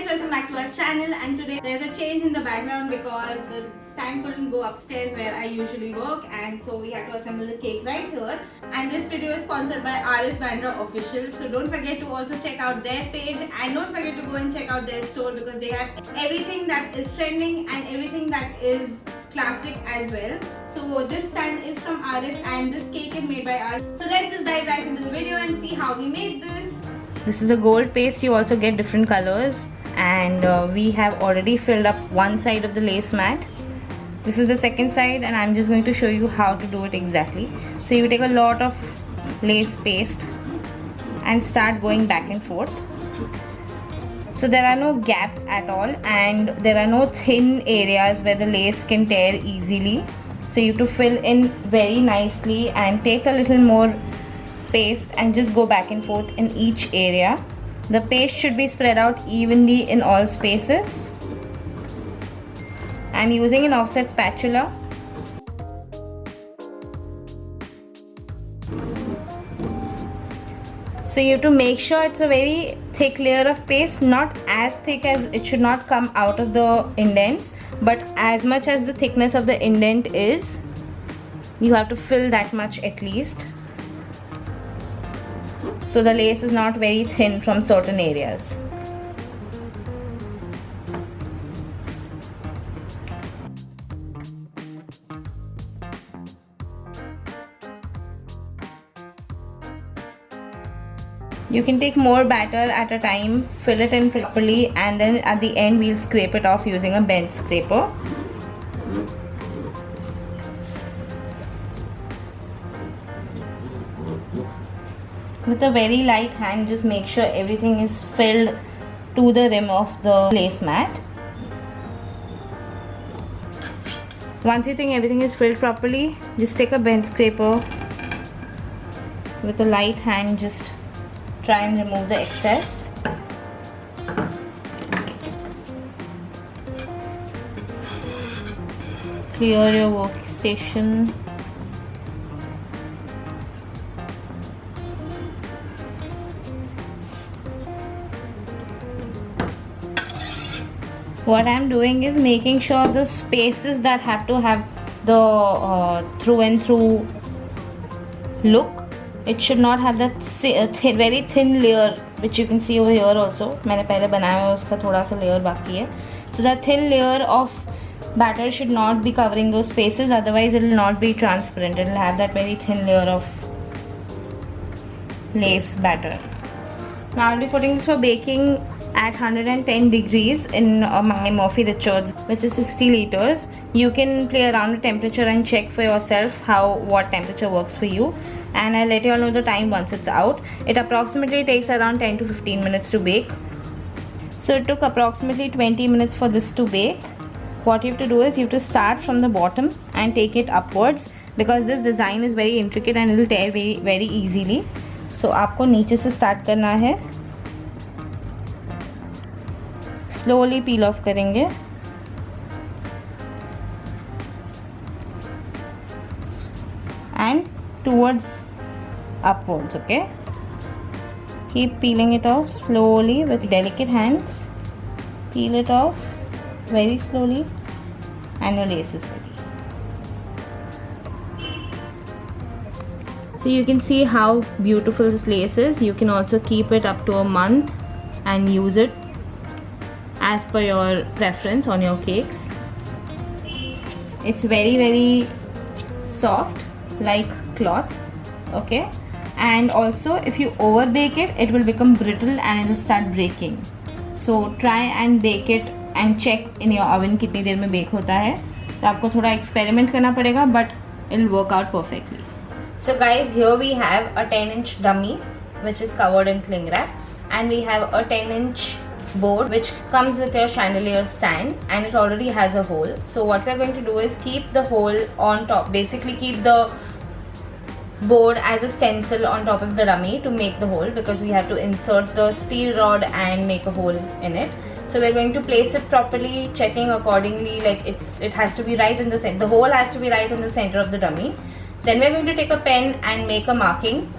Welcome back to our channel, and today there's a change in the background because the stand couldn't go upstairs where I usually work, and so we had to assemble the cake right here. And this video is sponsored by ARIFE BANDRA official, so don't forget to also check out their page and don't forget to go and check out their store because they have everything that is trending and everything that is classic as well. So this stand is from ARIFE and this cake is made by us. So let's just dive right into the video and see how we made this. This is a gold paste. You also get different colors, and we have already filled up one side of the lace mat. This is the second side, and I'm just going to show you how to do it exactly. So you take a lot of lace paste and start going back and forth. So there are no gaps at all, and there are no thin areas where the lace can tear easily. So you have to fill in very nicely and take a little more paste and just go back and forth in each area. The paste should be spread out evenly in all spaces. I'm using an offset spatula. So you have to make sure it's a very thick layer of paste, not as thick as it should not come out of the indents, but as much as the thickness of the indent is, you have to fill that much at least. So the lace is not very thin from certain areas. You can take more batter at a time, fill it in properly, and then at the end we'll scrape it off using a bench scraper. With a very light hand, just make sure everything is filled to the rim of the lace mat. Once you think everything is filled properly, just take a bench scraper. With a light hand, just try and remove the excess. Clear your workstation. What I'm doing is making sure the spaces that have to have the through and through look, it should not have that very thin layer which you can see over here also. मैंने पहले बनाया है उसका थोड़ा सा layer बाकी है. So that thin layer of batter should not be covering those spaces, otherwise it will not be transparent. It will have that very thin layer of lace batter. Now I'll be putting this for baking at 110 degrees in my Murphy Richards, which is 60 liters. You can play around the temperature and check for yourself what temperature works for you, and I'll let you all know the time once it's out. It approximately takes around 10 to 15 minutes to bake. So it took approximately 20 minutes for this to bake. What you have to do is you have to start from the bottom and take it upwards, because this design is very intricate and it will tear very easily. So आपको नीचे से start करना है. Slowly peel off करेंगे. And towards upwards, okay? Keep peeling it off slowly with delicate hands. Peel it off very slowly, and your lace is ready. So you can see how beautiful this lace is. You can also keep it up to a month and use it as per your preference on your cakes. It's very soft like cloth, okay? And also if you over bake it, it will become brittle and it will start breaking. So try and bake it and check in your oven कितनी देर में bake होता है. तो आपको थोड़ा experiment करना पड़ेगा, but it will work out perfectly. So guys, here we have a 10-inch dummy which is covered in cling wrap, and we have a 10-inch board which comes with your chandelier stand, and it already has a hole. So what we are going to do is keep the hole on top, basically keep the board as a stencil on top of the dummy to make the hole, because we have to insert the steel rod and make a hole in it. So we're going to place it properly, checking accordingly, like it has to be right in the center. The hole has to be right in the center of the dummy. Then we're going to take a pen and make a marking.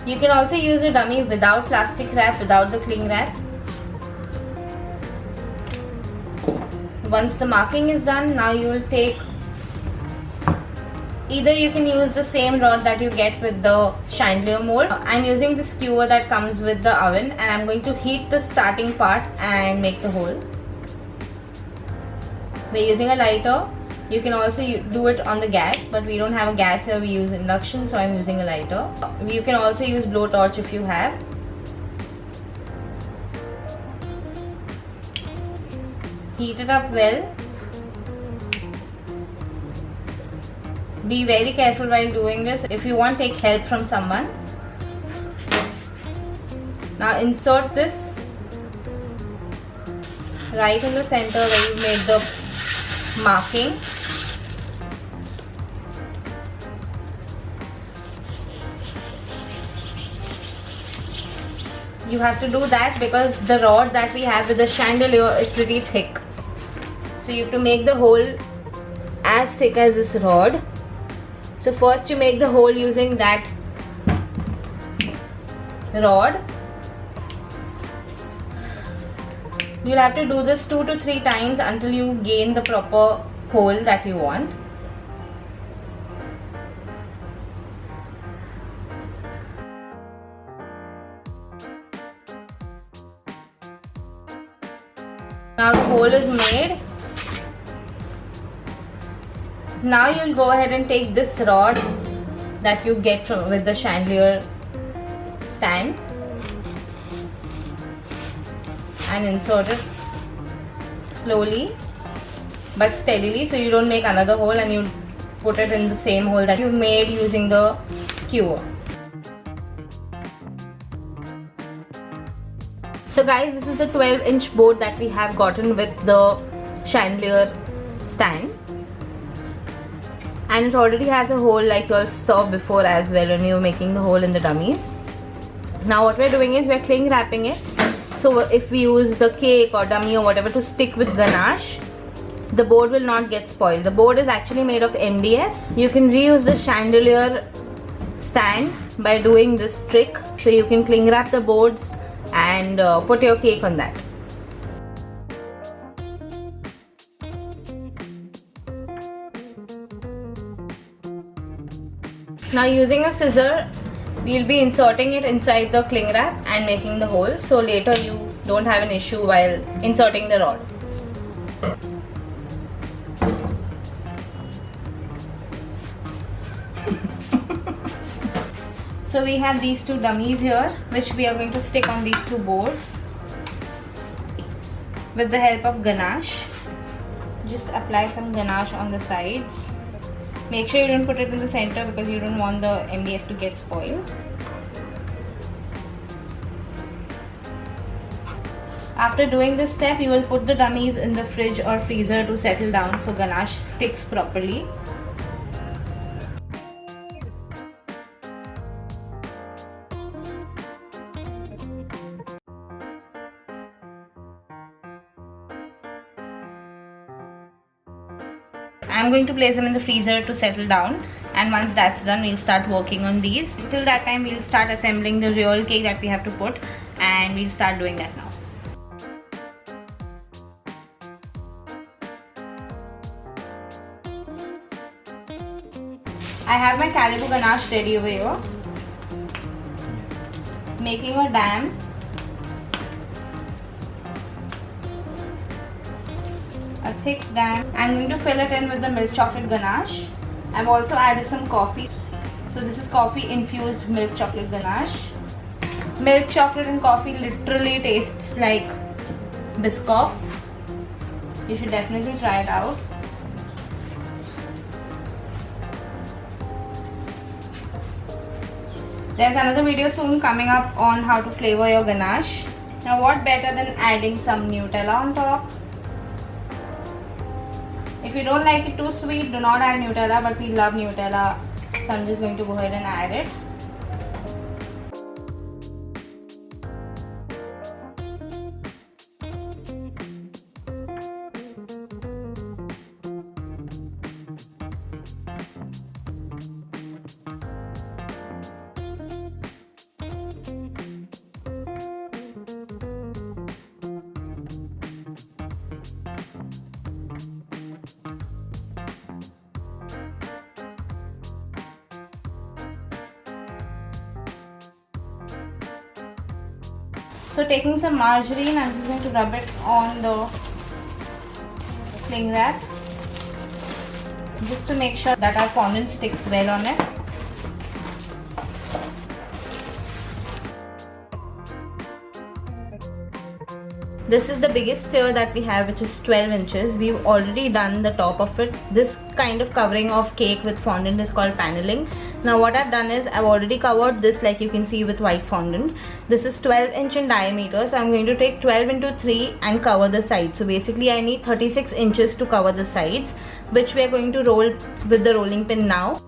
You can also use a dummy without plastic wrap, without the cling wrap. Once the marking is done, now you will take, either you can use the same rod that you get with the chandelier mold. I'm using the skewer that comes with the oven, and I'm going to heat the starting part and make the hole. We're using a lighter. You can also do it on the gas, but we don't have a gas here, we use induction, so I'm using a lighter. You can also use blowtorch if you have. Heat it up well. Be very careful while doing this. If you want, take help from someone. Now insert this right in the center where you made the marking. You have to do that because the rod that we have with the chandelier is pretty thick. So you have to make the hole as thick as this rod. So first you make the hole using that rod. You'll have to do this 2 to 3 times until you gain the proper hole that you want. Now the hole is made. Now you'll go ahead and take this rod that you get from with the chandelier stand and insert it slowly but steadily, so you don't make another hole, and you put it in the same hole that you made using the skewer. So guys, this is the 12-inch board that we have gotten with the chandelier stand, and it already has a hole like you all saw before as well when you were making the hole in the dummies. Now what we're doing is we're cling wrapping it. So if we use the cake or dummy or whatever to stick with ganache, the board will not get spoiled. The board is actually made of MDF. You can reuse the chandelier stand by doing this trick. So you can cling wrap the boards and put your cake on that. Now using a scissor, we'll be inserting it inside the cling wrap and making the hole, so later you don't have an issue while inserting the rod. So we have these 2 dummies here, which we are going to stick on these 2 boards with the help of ganache. Just apply some ganache on the sides. Make sure you don't put it in the center because you don't want the MDF to get spoiled. After doing this step, you will put the dummies in the fridge or freezer to settle down so ganache sticks properly. I'm going to place them in the freezer to settle down, and once that's done, we'll start working on these. Till that time, we'll start assembling the real cake that we have to put, and we'll start doing that now. I have my Caribou ganache ready over here. Making a dam. A thick dam. I'm going to fill it in with the milk chocolate ganache. I've also added some coffee. So this is coffee infused milk chocolate ganache. Milk chocolate and coffee literally tastes like Biscoff. You should definitely try it out. There's another video soon coming up on how to flavor your ganache. Now what better than adding some Nutella on top? If you don't like it too sweet, do not add Nutella, but we love Nutella, so I'm just going to go ahead and add it. So taking some margarine, I'm just going to rub it on the cling wrap just to make sure that our fondant sticks well on it. This is the biggest stir that we have, which is 12 inches. We've already done the top of it. This kind of covering of cake with fondant is called paneling. Now what I've done is I've already covered this, like you can see, with white fondant. This is 12 inch in diameter, so I'm going to take 12 into 3 and cover the sides. So basically I need 36 inches to cover the sides, which we are going to roll with the rolling pin now.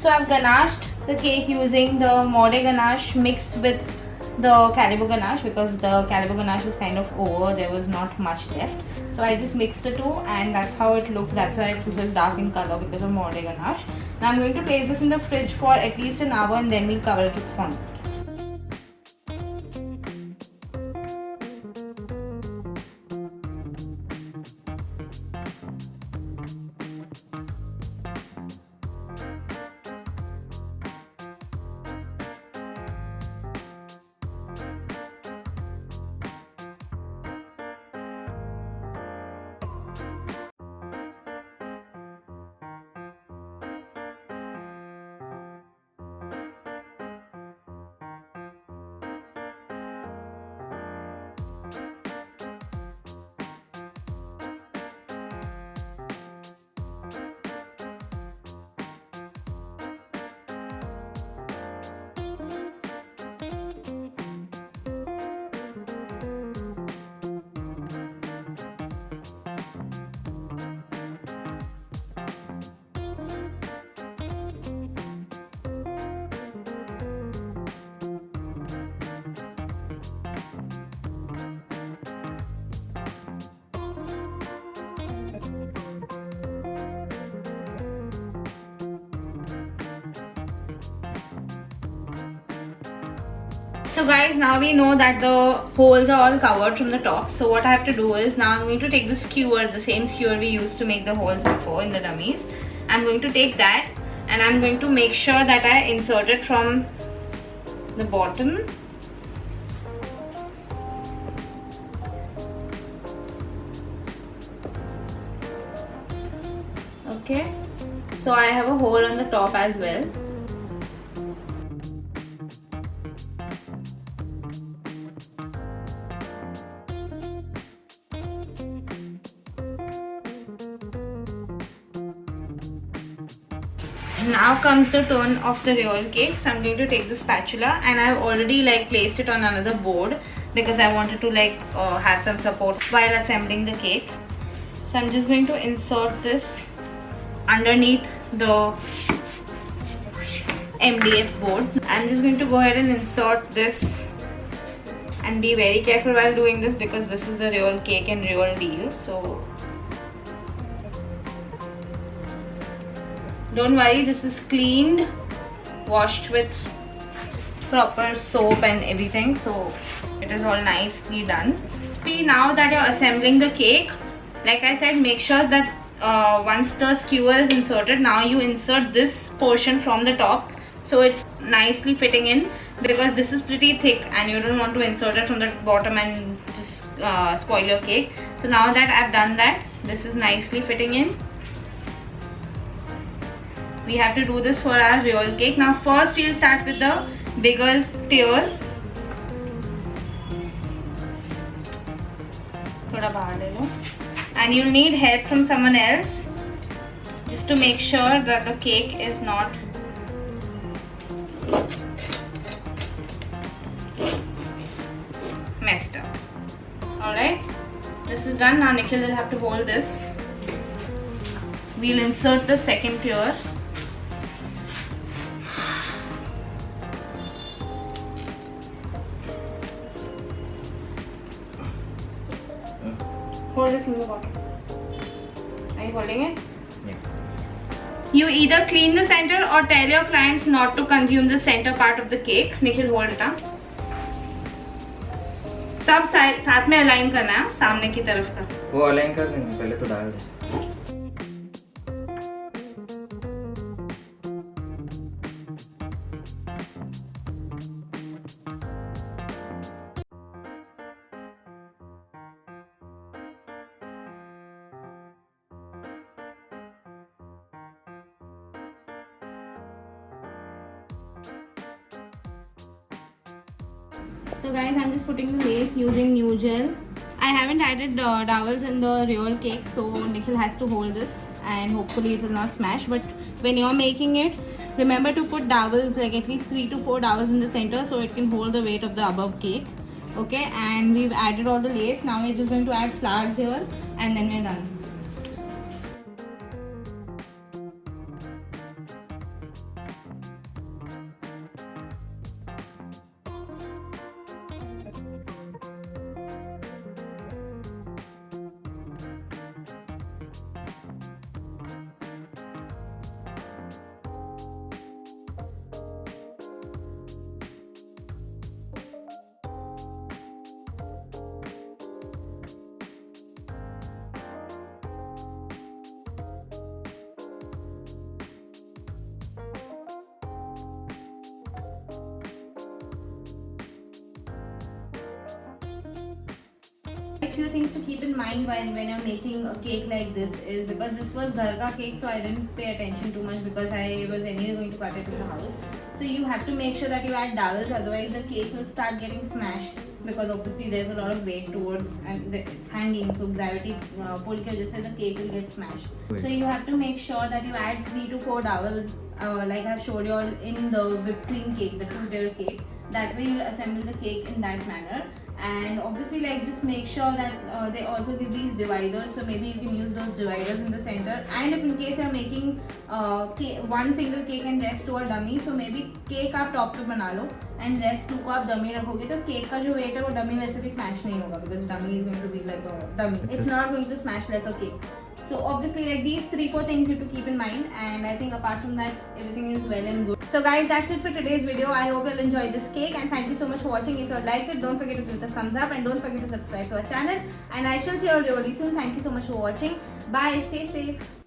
So I've ganached the cake using the Maude ganache mixed with the Calibo ganache, because the Calibo ganache was kind of over, there was not much left. So I just mixed the two and that's how it looks. That's why it's a little dark in color, because of Maude ganache. Now I'm going to place this in the fridge for at least an hour and then we'll cover it with fondant. So guys, now we know that the holes are all covered from the top. So what I have to do is, now I'm going to take the skewer, the same skewer we used to make the holes before in the dummies. I'm going to take that and I'm going to make sure that I insert it from the bottom. Okay, so I have a hole on the top as well. Now comes the turn of the real cake. So I'm going to take the spatula and I've already like placed it on another board because I wanted to like have some support while assembling the cake. So I'm just going to insert this underneath the MDF board. I'm just going to go ahead and insert this and be very careful while doing this because this is the real cake and real deal. So don't worry, this was cleaned, washed with proper soap and everything, so it is all nicely done. See, now that you're assembling the cake, like I said, make sure that once the skewer is inserted, now you insert this portion from the top so it's nicely fitting in, because this is pretty thick and you don't want to insert it from the bottom and just spoil your cake. So now that I've done that, this is nicely fitting in. We have to do this for our real cake. Now first we'll start with the bigger tier. And you'll need help from someone else just to make sure that the cake is not messed up. Alright, this is done. Now Nikhil will have to hold this. We'll insert the second tier. Hold it from the bottom. Are you holding it? Yeah. You either clean the center or tell your clients not to consume the center part of the cake. Nikhil, hold it up. सब साथ में align करना है सामने की तरफ का. वो अलाइन कर देंगे, पहले तो डाल दे. So guys, I'm just putting the lace using new gel. I haven't added dowels in the real cake, so Nikhil has to hold this and hopefully it will not smash. But when you're making it, remember to put dowels, like at least 3 to 4 dowels in the center so it can hold the weight of the above cake. Okay, and we've added all the lace. Now we're just going to add flowers here and then we're done. Few things to keep in mind when you're making a cake like this is, because this was ghar ka cake, so I didn't pay attention too much because I was anyway going to cut it in the house. So you have to make sure that you add dowels, otherwise the cake will start getting smashed, because obviously there's a lot of weight towards and it's hanging, so gravity pull ke wajah se the cake will get smashed. So you have to make sure that you add 3 to 4 dowels, like I've showed you all in the whipped cream cake, the 2-tier cake. That way you'll assemble the cake in that manner. And obviously, like, just make sure that they also give these dividers, so maybe you can use those dividers in the center. And if in case you're making one single cake and rest to a dummy, so maybe cake आप top पे बना लो and rest 2 को आप dummy रखोगे, तो cake का जो weight है वो dummy वैसे भी smash नहीं होगा, because dummy is going to be like a dummy. It's not going to smash like a cake. So obviously like these 3-4 things you have to keep in mind, and I think apart from that everything is well and good. So guys, that's it for today's video. I hope you'll enjoy this cake, and thank you so much for watching. If you liked it, don't forget to give it a thumbs up, and don't forget to subscribe to our channel, and I shall see you all really soon. Thank you so much for watching. Bye, stay safe.